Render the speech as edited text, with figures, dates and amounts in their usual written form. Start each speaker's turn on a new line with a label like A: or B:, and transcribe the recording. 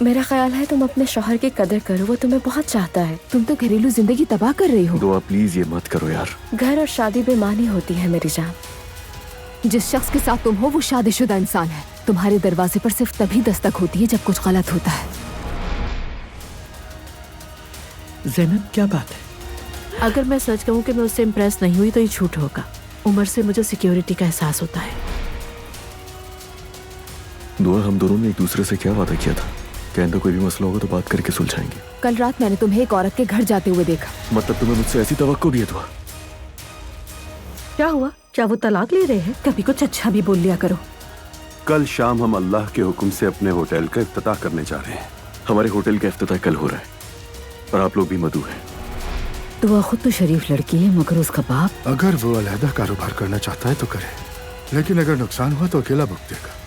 A: मेरा ख्याल है तुम अपने शौहर की कदर करो, वो तुम्हें बहुत चाहता है। तुम तो घरेलू जिंदगी तबाह कर रही हो।
B: दुआ प्लीज ये मत करो यार।
A: घर और शादी बेमानी होती है मेरी जान।
C: जिस शख्स के साथ तुम हो वो शादीशुदा इंसान है। तुम्हारे दरवाजे पर सिर्फ तभी दस्तक होती है जब कुछ गलत होता है।
D: ज़ैनब क्या बात है? अगर मैं सच कहूँ कि मैं उससे इम्प्रेस नहीं हुई तो ये झूठ होगा। उमर से मुझे सिक्योरिटी का एहसास होता है।
B: दुआ हम दोनों ने एक दूसरे से क्या वादा किया था? कहने कोई भी मसला होगा तो बात करके सुलझाएंगे।
C: कल रात मैंने तुम्हें एक औरत के घर जाते हुए देखा।
B: मतलब तुम्हें मुझसे ऐसी तवक्को भी है दुआ?
D: क्या हुआ? क्या वो तलाक ले रहे हैं? कभी कुछ अच्छा भी बोल लिया करो।
E: कल शाम हम अल्लाह के हुक्म से अपने होटल का इफ्तिताह करने जा रहे हैं।
B: हमारे होटल का इफ्तिताह कल हो रहा है और आप लोग भी मदऊ हैं।
C: तो वह खुद तो शरीफ लड़की है, मगर उसका बाप।
F: अगर वो अलहदा कारोबार करना चाहता है तो करे, लेकिन अगर नुकसान हुआ तो अकेला भुगतेगा।